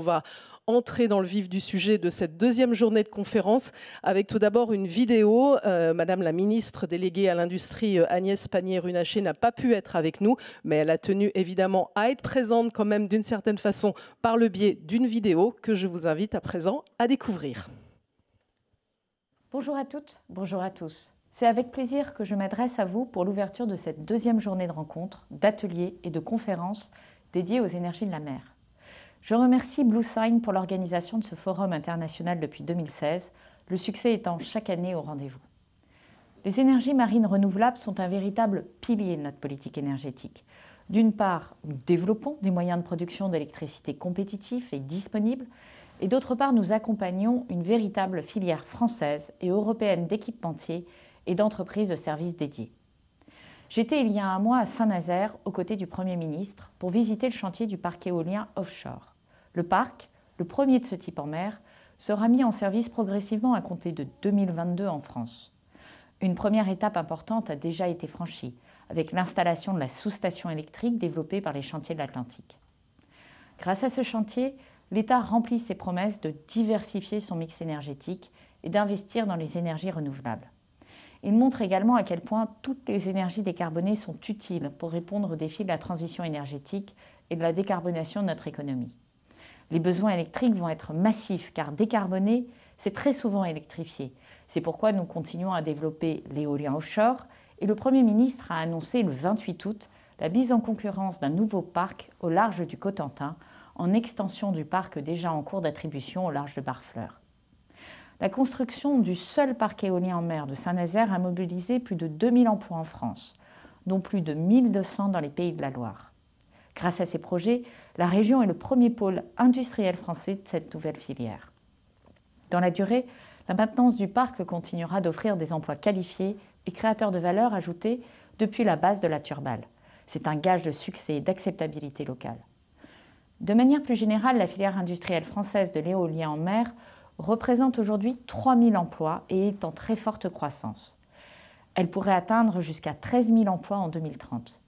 va entrer dans le vif du sujet de cette deuxième journée de conférence avec tout d'abord une vidéo. Madame la ministre déléguée à l'industrie Agnès Pannier-Runacher n'a pas pu être avec nous, mais elle a tenu évidemment à être présente quand même d'une certaine façon par le biais d'une vidéo que je vous invite à présent à découvrir. Bonjour à toutes, bonjour à tous. C'est avec plaisir que je m'adresse à vous pour l'ouverture de cette deuxième journée de rencontres, d'ateliers et de conférences dédiées aux énergies de la mer. Je remercie BlueSign pour l'organisation de ce forum international depuis 2016, le succès étant chaque année au rendez-vous. Les énergies marines renouvelables sont un véritable pilier de notre politique énergétique. D'une part, nous développons des moyens de production d'électricité compétitifs et disponibles, et d'autre part, nous accompagnons une véritable filière française et européenne d'équipementiers et d'entreprises de services dédiés. J'étais il y a un mois à Saint-Nazaire aux côtés du Premier ministre pour visiter le chantier du parc éolien offshore. Le parc, le premier de ce type en mer, sera mis en service progressivement à compter de 2022 en France. Une première étape importante a déjà été franchie, avec l'installation de la sous-station électrique développée par les chantiers de l'Atlantique. Grâce à ce chantier, l'État remplit ses promesses de diversifier son mix énergétique et d'investir dans les énergies renouvelables. Il montre également à quel point toutes les énergies décarbonées sont utiles pour répondre aux défis de la transition énergétique et de la décarbonation de notre économie. Les besoins électriques vont être massifs car décarboner, c'est très souvent électrifié. C'est pourquoi nous continuons à développer l'éolien offshore et le Premier ministre a annoncé le 28 août la mise en concurrence d'un nouveau parc au large du Cotentin en extension du parc déjà en cours d'attribution au large de Barfleur. La construction du seul parc éolien en mer de Saint-Nazaire a mobilisé plus de 2000 emplois en France, dont plus de 1200 dans les Pays de la Loire. Grâce à ces projets, la région est le premier pôle industriel français de cette nouvelle filière. Dans la durée, la maintenance du parc continuera d'offrir des emplois qualifiés et créateurs de valeur ajoutée depuis la base de la Turballe. C'est un gage de succès et d'acceptabilité locale. De manière plus générale, la filière industrielle française de l'éolien en mer représente aujourd'hui 3000 emplois et est en très forte croissance. Elle pourrait atteindre jusqu'à 13 000 emplois en 2030.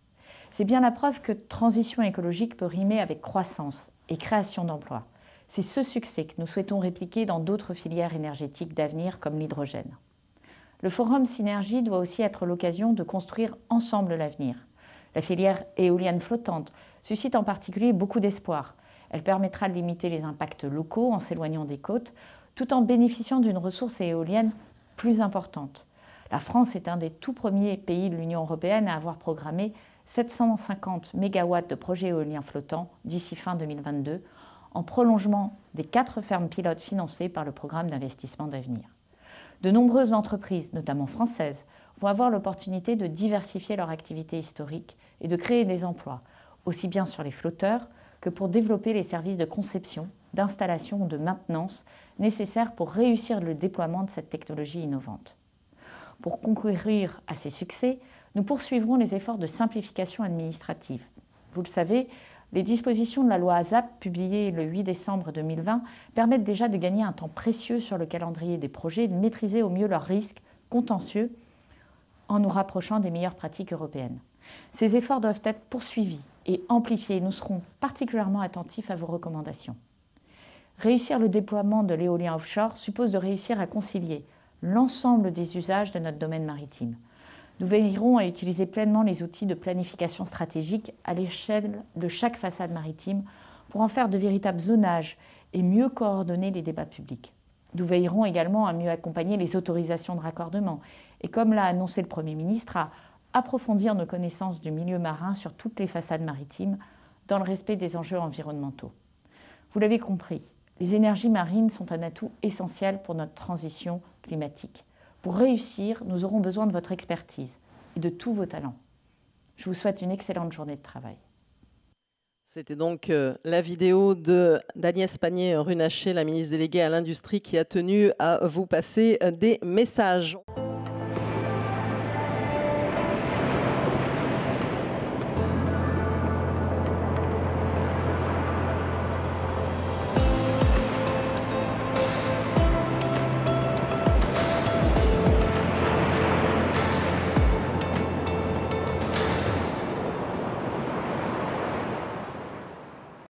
C'est bien la preuve que transition écologique peut rimer avec croissance et création d'emplois. C'est ce succès que nous souhaitons répliquer dans d'autres filières énergétiques d'avenir comme l'hydrogène. Le Forum Synergie doit aussi être l'occasion de construire ensemble l'avenir. La filière éolienne flottante suscite en particulier beaucoup d'espoir. Elle permettra de limiter les impacts locaux en s'éloignant des côtes, tout en bénéficiant d'une ressource éolienne plus importante. La France est un des tout premiers pays de l'Union européenne à avoir programmé 750 MW de projets éoliens flottants d'ici fin 2022, en prolongement des 4 fermes pilotes financées par le programme d'investissement d'avenir. De nombreuses entreprises, notamment françaises, vont avoir l'opportunité de diversifier leur activité historique et de créer des emplois, aussi bien sur les flotteurs que pour développer les services de conception, d'installation ou de maintenance nécessaires pour réussir le déploiement de cette technologie innovante. Pour concourir à ces succès, nous poursuivrons les efforts de simplification administrative. Vous le savez, les dispositions de la loi ASAP, publiée le 8 décembre 2020, permettent déjà de gagner un temps précieux sur le calendrier des projets et de maîtriser au mieux leurs risques contentieux en nous rapprochant des meilleures pratiques européennes. Ces efforts doivent être poursuivis et amplifiés. Nous serons particulièrement attentifs à vos recommandations. Réussir le déploiement de l'éolien offshore suppose de réussir à concilier l'ensemble des usages de notre domaine maritime. Nous veillerons à utiliser pleinement les outils de planification stratégique à l'échelle de chaque façade maritime pour en faire de véritables zonages et mieux coordonner les débats publics. Nous veillerons également à mieux accompagner les autorisations de raccordement et, comme l'a annoncé le Premier ministre, à approfondir nos connaissances du milieu marin sur toutes les façades maritimes dans le respect des enjeux environnementaux. Vous l'avez compris, les énergies marines sont un atout essentiel pour notre transition climatique. Pour réussir, nous aurons besoin de votre expertise et de tous vos talents. Je vous souhaite une excellente journée de travail. C'était donc la vidéo d'Agnès Pannier-Runacher, la ministre déléguée à l'Industrie, qui a tenu à vous passer des messages.